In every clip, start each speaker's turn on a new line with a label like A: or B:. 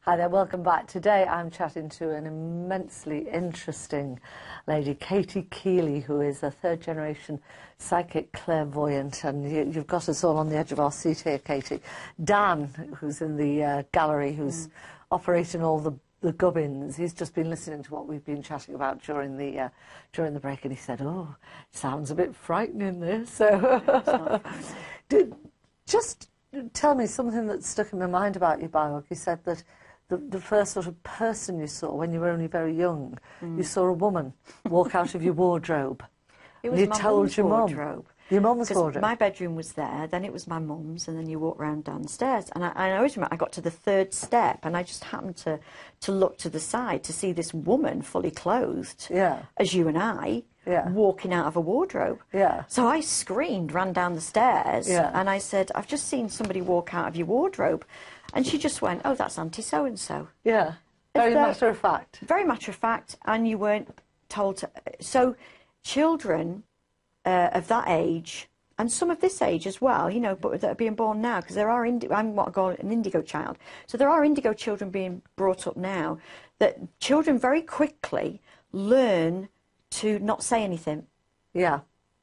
A: Hi there, welcome back. Today I'm chatting to an immensely interesting lady, Keeley, who is a third-generation psychic clairvoyant, and you've got us all on the edge of our seat here, Katie. Dan, who's in the gallery, who's operating all the gubbins, he's just been listening to what we've been chatting about during the break, and he said, "Oh, sounds a bit frightening, this." So, just tell me something that stuck in my mind about your bio. You said that the first sort of person you saw when you were only very young, you saw a woman walk out of your wardrobe.
B: It was
A: you
B: my
A: told
B: mum's
A: your
B: wardrobe.
A: Your mum's wardrobe?
B: My bedroom was there, then it was my mum's, and then you walk round downstairs. And I always remember I got to the third step, and I just happened to look to the side to see this woman fully clothed, as you and I, walking out of a wardrobe.
A: Yeah.
B: So I screamed, ran down the stairs, and I said, "I've just seen somebody walk out of your wardrobe." And she just went, "Oh, that's Auntie so-and-so."
A: Yeah, very matter of fact.
B: Very matter of fact, and you weren't told to. So children of that age, and some of this age as well, you know, but that are being born now, because there are, I'm what I call an indigo child. So there are indigo children being brought up now, that children very quickly learn to not say anything.
A: Yeah.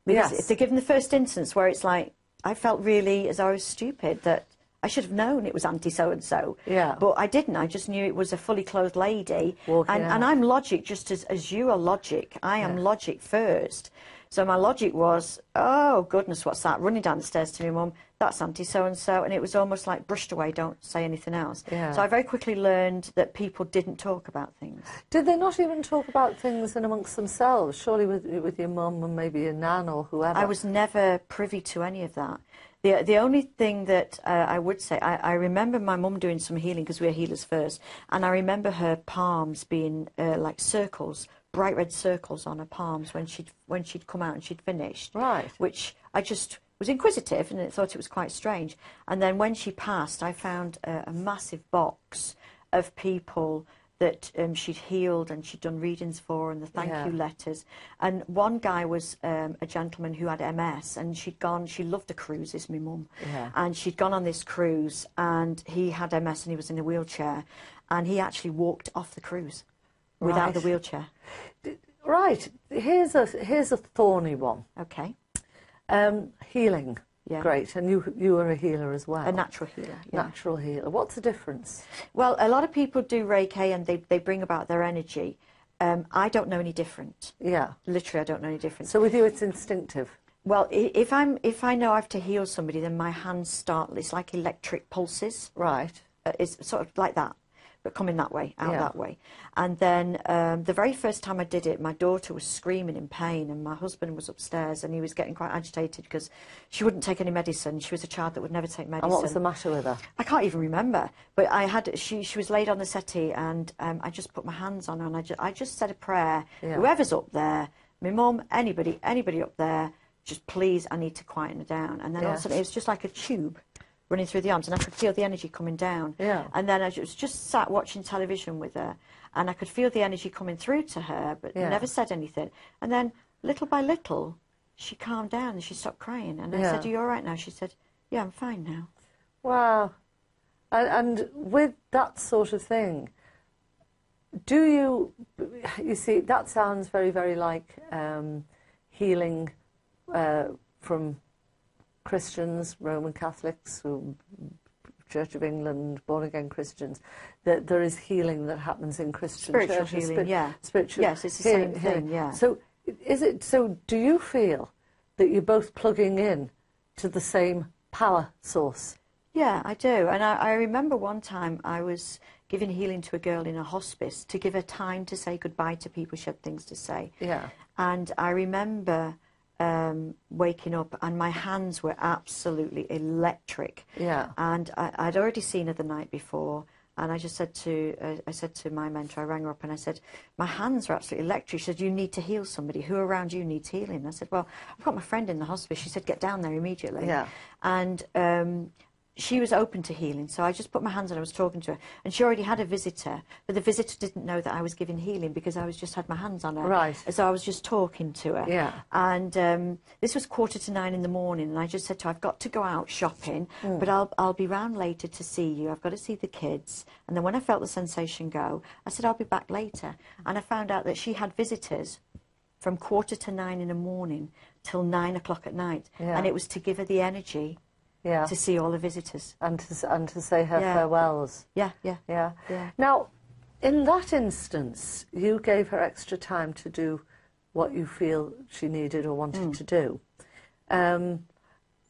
B: Because if they're given the first instance where it's like, I felt really, as I was stupid, that I should have known it was Auntie so-and-so.
A: Yeah.
B: But I didn't. I just knew it was a fully clothed lady. And I'm logic just as you are logic. I am logic first. So my logic was, oh, goodness, what's that? Running down the stairs to my mum, that's Auntie so-and-so. And it was almost like brushed away, don't say anything else.
A: Yeah.
B: So I very quickly learned that people didn't talk about things.
A: Did they not even talk about things in amongst themselves? Surely with your mum and maybe your nan or whoever.
B: I was never privy to any of that. The only thing that I would say, I remember my mum doing some healing, because we were healers first, and I remember her palms being like circles, bright red circles on her palms when she'd come out and she'd finished.
A: Right.
B: Which I just was inquisitive and thought it was quite strange. And then when she passed, I found a massive box of people that she'd healed and she'd done readings for, and the thank you letters. And one guy was a gentleman who had MS, and she loved the cruises, my mum.
A: Yeah.
B: And she'd gone on this cruise, and he had MS and he was in a wheelchair, and he actually walked off the cruise without the wheelchair.
A: Right. Here's a thorny one.
B: Okay.
A: Healing. Yeah. Great. And you were a healer as well.
B: A natural healer. Yeah.
A: Natural healer. What's the difference?
B: Well, a lot of people do Reiki and they bring about their energy. I don't know any different.
A: Yeah.
B: Literally, I don't know any different.
A: So with you, it's instinctive.
B: Well, if I know I have to heal somebody, then my hands start. It's like electric pulses.
A: Right.
B: It's sort of like that, but coming that way, out that way. And then the very first time I did it, my daughter was screaming in pain, and my husband was upstairs, and he was getting quite agitated because she wouldn't take any medicine. She was a child that would never take medicine.
A: And what was the matter with her?
B: I can't even remember. But she was laid on the settee, and I just put my hands on her, and I just said a prayer. Yeah. Whoever's up there, my mum, anybody up there, just please, I need to quieten her down. And then all of a sudden, it was just like a tube running through the arms, and I could feel the energy coming down. Yeah. And then I was just sat watching television with her, and I could feel the energy coming through to her, but never said anything. And then, little by little, she calmed down and she stopped crying. And I said, "Are you all right now?" She said, "Yeah, I'm fine now."
A: Wow. And with that sort of thing, you see, that sounds very, very like healing from Christians, Roman Catholics, Church of England, born-again Christians, that there is healing that happens in Christian
B: spiritual
A: churches.
B: Healing,
A: Spiritual.
B: Yes, it's the same thing, yeah.
A: So, do you feel that you're both plugging in to the same power source?
B: Yeah, I do. And I remember one time I was giving healing to a girl in a hospice to give her time to say goodbye to people she had things to say. Yeah. And I remember waking up, and my hands were absolutely electric. Yeah. And I'd already seen her the night before, and I just said to my mentor, I rang her up and I said, "My hands are absolutely electric." She said, "You need to heal somebody. Who around you needs healing?" I said, "Well, I've got my friend in the hospice." She said, "Get down there immediately." Yeah. And she was open to healing, so I just put my hands on her. I was talking to her, and she already had a visitor, but the visitor didn't know that I was giving healing because I was just had my hands on her.
A: Right.
B: So I was just talking to her.
A: Yeah.
B: And this was 8:45 in the morning, and I just said to her, I've got to go out shopping, but I'll be round later to see you. I've got to see the kids. And then when I felt the sensation go, I said, I'll be back later. And I found out that she had visitors from 8:45 in the morning till 9 o'clock at night.
A: Yeah.
B: And it was to give her the energy to see all the visitors.
A: And to say her farewells.
B: Yeah.
A: Now, in that instance, you gave her extra time to do what you feel she needed or wanted to do.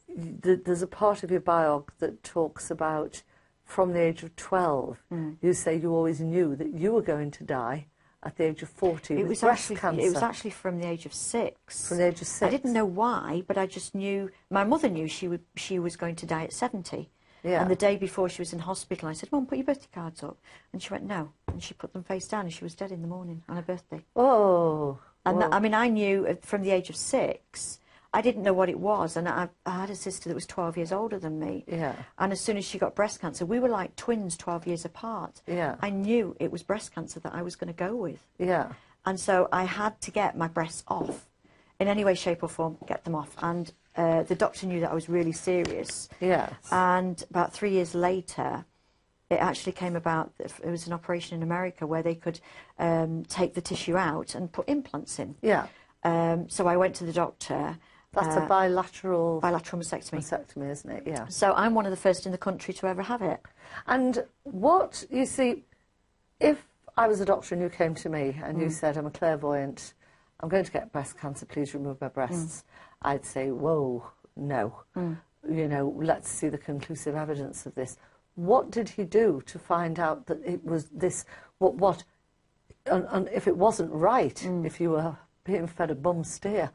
A: There's a part of your biog that talks about from the age of 12, you say you always knew that you were going to die at the age of 40 with breast cancer.
B: It was actually from the age of 6.
A: From the age of 6.
B: I didn't know why, but I just knew. My mother knew she was going to die at 70.
A: Yeah.
B: And the day before she was in hospital, I said, Mum, put your birthday cards up. And she went, no. And she put them face down, and she was dead in the morning on her birthday.
A: Oh.
B: And that, I mean, I knew from the age of 6. I didn't know what it was, and I had a sister that was 12 years older than me.
A: Yeah.
B: And as soon as she got breast cancer, we were like twins 12 years apart.
A: Yeah.
B: I knew it was breast cancer that I was going to go with.
A: Yeah.
B: And so I had to get my breasts off in any way, shape or form, get them off. And the doctor knew that I was really serious.
A: Yes.
B: And about 3 years later, it actually came about, it was an operation in America where they could take the tissue out and put implants in.
A: Yeah.
B: So I went to the doctor.
A: That's a bilateral
B: mastectomy.
A: Mastectomy, isn't it? Yeah.
B: So I'm one of the first in the country to ever have it.
A: And what, you see, if I was a doctor and you came to me and you said, I'm a clairvoyant, I'm going to get breast cancer, please remove my breasts, I'd say, whoa, no. You know, let's see the conclusive evidence of this. What did he do to find out that it was this, and if it wasn't right, if you were being fed a bum steer,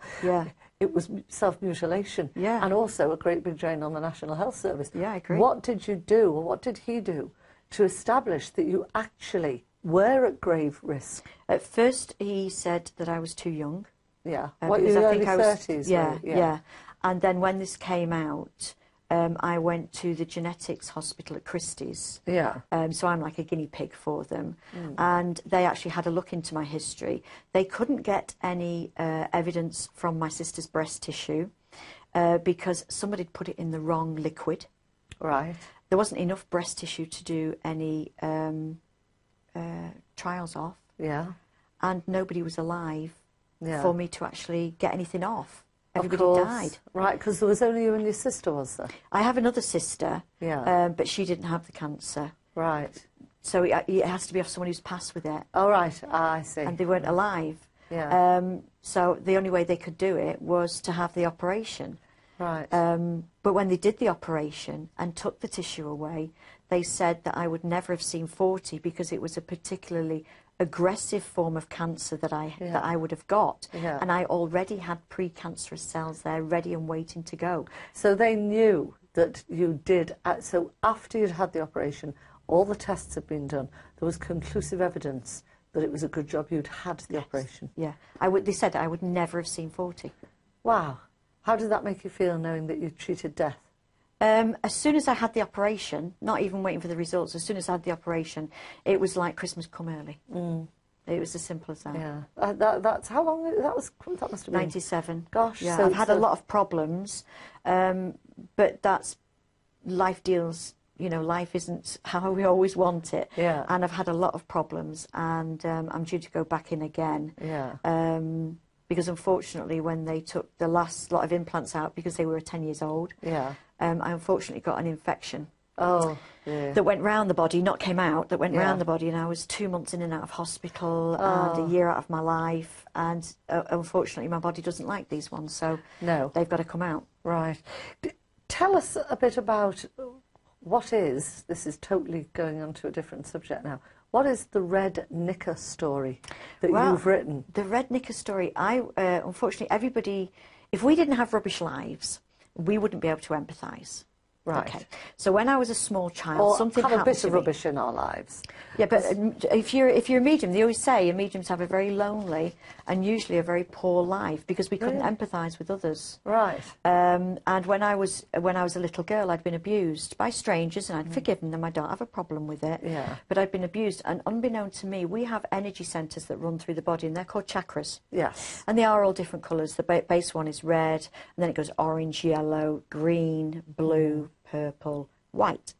A: it was self-mutilation, and also a great big drain on the National Health Service.
B: Yeah, I agree.
A: What did you do, or what did he do, to establish that you actually were at grave risk?
B: At first, he said that I was too young.
A: Yeah. What, in your early 30s?
B: Yeah. And then when this came out, I went to the genetics hospital at Christie's.
A: Yeah.
B: So I'm like a guinea pig for them. And they actually had a look into my history. They couldn't get any evidence from my sister's breast tissue because somebody had put it in the wrong liquid.
A: Right.
B: There wasn't enough breast tissue to do any trials off.
A: Yeah.
B: And nobody was alive
A: Yeah.
B: for me to actually get anything off. Everybody
A: Of course.
B: died.
A: Right, because there was only you and your sister, was there?
B: I have another sister, but she didn't have the cancer.
A: Right.
B: So it has to be off someone who's passed with it.
A: Oh, right. I see.
B: And they weren't alive.
A: Yeah.
B: So the only way they could do it was to have the operation.
A: Right.
B: But when they did the operation and took the tissue away, they said that I would never have seen 40 because it was a particularly aggressive form of cancer that I would have got.
A: Yeah.
B: And I already had precancerous cells there ready and waiting to go.
A: So they knew that you did. So after you'd had the operation, all the tests had been done. There was conclusive evidence that it was a good job you'd had the operation.
B: Yeah. They said I would never have seen 40.
A: Wow. How did that make you feel, knowing that you treated death?
B: As soon as I had the operation, not even waiting for the results, as soon as I had the operation, it was like Christmas come early. It was as simple as that.
A: Yeah. That's how long that was. That must have been
B: 97.
A: Gosh.
B: Yeah,
A: So
B: I've had a lot of problems, but that's life deals. You know, life isn't how we always want it.
A: Yeah.
B: And I've had a lot of problems, and I'm due to go back in again.
A: Yeah.
B: Because unfortunately, when they took the last lot of implants out, because they were 10 years old,
A: Yeah.
B: I unfortunately got an infection.
A: Oh. Yeah.
B: That went round the body, not came out, that went
A: Yeah.
B: round the body, and I was 2 months in and out of hospital and a year out of my life, and unfortunately my body doesn't like these ones, so
A: No.
B: they've got to come out.
A: Right. Tell us a bit about what is, this is totally going on to a different subject now, what is the Red Knicker story that you've written?
B: The Red Knicker story, unfortunately everybody, if we didn't have rubbish lives, we wouldn't be able to empathise.
A: Right.
B: Okay. So when I was a small child,
A: Or
B: something
A: have a
B: happened
A: bit
B: to
A: of
B: me.
A: rubbish in our lives.
B: Yeah, but if you're a medium, they always say mediums have a very lonely and usually a very poor life because we couldn't empathise with others.
A: Right.
B: And when I was a little girl, I'd been abused by strangers, and I'd forgiven them. I don't have a problem with it.
A: Yeah.
B: But I'd been abused, and unbeknown to me, we have energy centres that run through the body, and they're called chakras.
A: Yes.
B: And they are all different colours. The base one is red, and then it goes orange, yellow, green, blue, purple, white.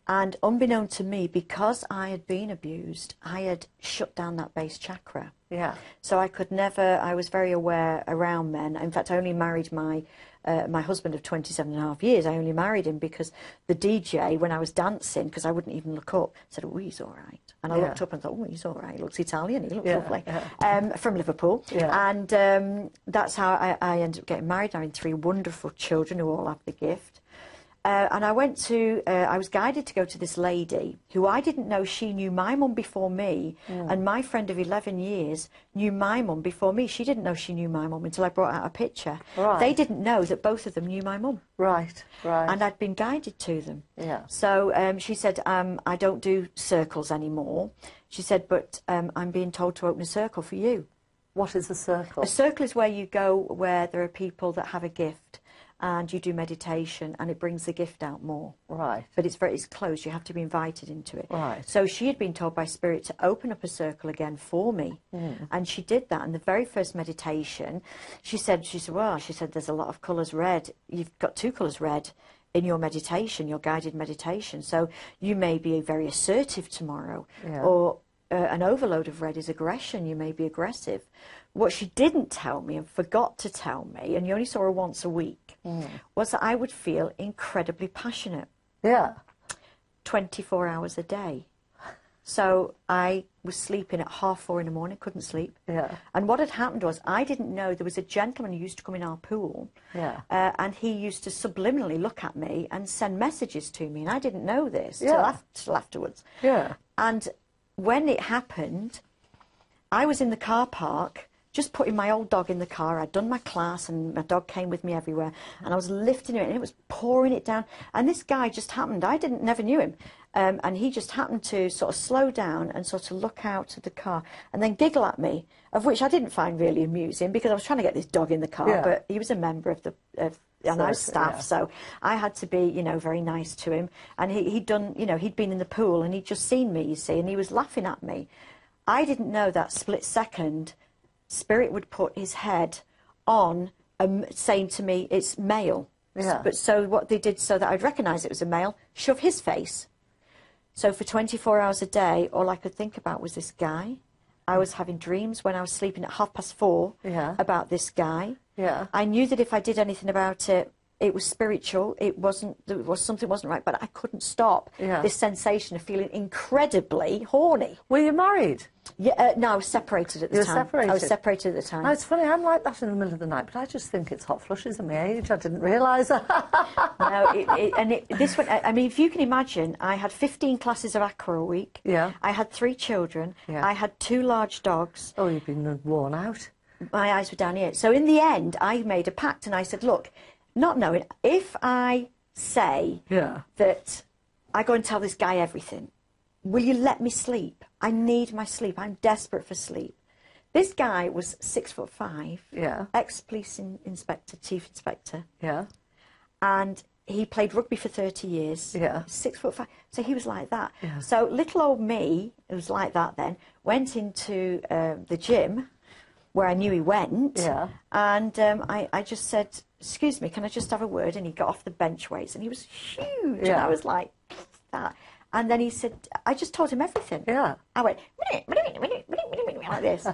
B: And unbeknown to me, because I had been abused, I had shut down that base chakra.
A: Yeah.
B: So I could never, I was very aware around men. In fact, I only married my husband of 27 and a half years. I only married him because the DJ, when I was dancing, because I wouldn't even look up, said, oh, he's all right. And I looked up and thought, oh, he's all right. He looks Italian. He looks lovely. From Liverpool.
A: Yeah.
B: And that's how I ended up getting married, having 3 wonderful children who all have the gift. And I went to, I was guided to go to this lady who I didn't know she knew my mum before me, and my friend of 11 years knew my mum before me. She didn't know she knew my mum until I brought out a picture.
A: Right.
B: They didn't know that both of them knew my mum.
A: Right, right.
B: And I'd been guided to them.
A: Yeah.
B: So she said, I don't do circles anymore. She said, but I'm being told to open a circle for you.
A: What is a circle?
B: A circle is where you go where there are people that have a gift, and you do meditation, and it brings the gift out more.
A: Right.
B: But it's closed. You have to be invited into it.
A: Right.
B: So she had been told by Spirit to open up a circle again for me, and she did that. And the very first meditation, she said, there's a lot of colours red. You've got 2 colours red in your meditation, your guided meditation. So you may be very assertive tomorrow, or an overload of red is aggression. You may be aggressive. What she didn't tell me and forgot to tell me, and you only saw her once a week, was that I would feel incredibly passionate.
A: Yeah.
B: 24 hours a day. So I was sleeping at 4:30 in the morning, couldn't sleep.
A: Yeah.
B: And what had happened was I didn't know there was a gentleman who used to come in our pool.
A: Yeah.
B: And he used to subliminally look at me and send messages to me. And I didn't know this till afterwards.
A: Yeah.
B: And when it happened, I was in the car park, just putting my old dog in the car. I'd done my class and my dog came with me everywhere, and I was lifting it and it was pouring it down, and this guy just happened, never knew him, and he just happened to sort of slow down and sort of look out of the car and then giggle at me, of which I didn't find really amusing because I was trying to get this dog in the car, but he was a member of and I was staff, so I had to be, very nice to him. And he'd done, he'd been in the pool and he'd just seen me, you see, and he was laughing at me. I didn't know that split second, Spirit would put his head on, saying to me, it's male.
A: Yeah.
B: But so what they did so that I'd recognise it was a male, shove his face. So for 24 hours a day, all I could think about was this guy. I was having dreams when I was sleeping at 4:30 about this guy.
A: Yeah.
B: I knew that if I did anything about it, it was spiritual. Something wasn't right, but I couldn't stop this sensation of feeling incredibly horny.
A: Were you married?
B: Yeah, no, I was separated at the time.
A: Separated?
B: I was separated at the time.
A: No, it's funny, I'm like that in the middle of the night, but I just think it's hot flushes at my age. I didn't realise that.
B: No, this one, I mean, if you can imagine, I had 15 classes of aqua a week.
A: Yeah.
B: I had 3 children.
A: Yeah.
B: I had 2 large dogs.
A: Oh, you've been worn out.
B: My eyes were down here. So in the end, I made a pact and I said, look, not knowing, if I say that I go and tell this guy everything, will you let me sleep? I need my sleep. I'm desperate for sleep. This guy was 6'5".
A: Yeah.
B: Ex-police inspector, chief inspector.
A: Yeah.
B: And he played rugby for 30 years.
A: Yeah.
B: 6'5". So he was like that.
A: Yeah.
B: So little old me, who was like that then, went into the gym where I knew he went.
A: Yeah.
B: And I just said, excuse me, can I just have a word? And he got off the bench weights and he was huge.
A: Yeah.
B: And I was like, that. And then he said, I just told him everything.
A: Yeah.
B: I went, like this.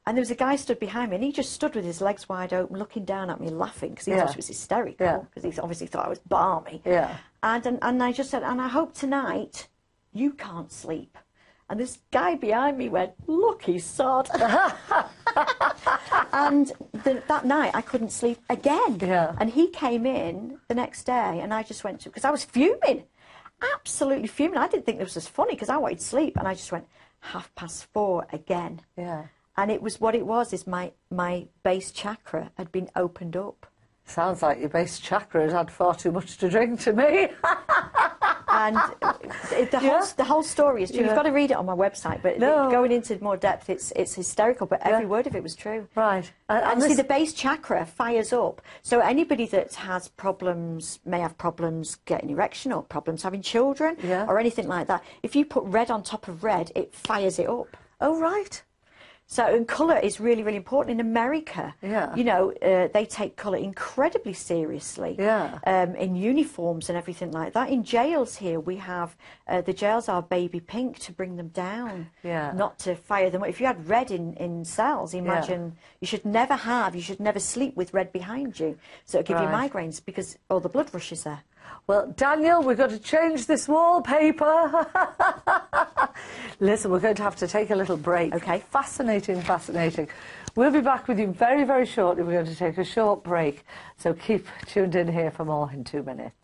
B: And there was a guy stood behind me and he just stood with his legs wide open, looking down at me, laughing, because he thought it was hysterical, because he obviously thought I was balmy.
A: Yeah.
B: And I just said, and I hope tonight you can't sleep. And this guy behind me went, look, he's sod. And that night I couldn't sleep again.
A: Yeah.
B: And he came in the next day and I just went to, because I was fuming, absolutely fuming. I didn't think this was funny because I wanted sleep. And I just went, 4:30 again.
A: Yeah.
B: And it was what it was, is my base chakra had been opened up.
A: Sounds like your base chakra has had far too much to drink to me.
B: And the whole story is true. You've got to read it on my website, but going into more depth, it's hysterical, but every word of it was true.
A: Right.
B: And see, the base chakra fires up. So anybody that has problems, may have problems getting erection or problems having children or anything like that, if you put red on top of red, it fires it up.
A: Oh, right.
B: So, and colour is really, really important. In America, you know, they take colour incredibly seriously. In uniforms and everything like that. In jails here, we have, the jails are baby pink to bring them down, not to fire them up. If you had red in cells, imagine, you should never sleep with red behind you. So it'll give you migraines because all the blood rushes there.
A: Well, Daniel, we've got to change this wallpaper. Listen, we're going to have to take a little break.
B: Okay.
A: Fascinating, fascinating. We'll be back with you very, very shortly. We're going to take a short break. So keep tuned in here for more in 2 minutes.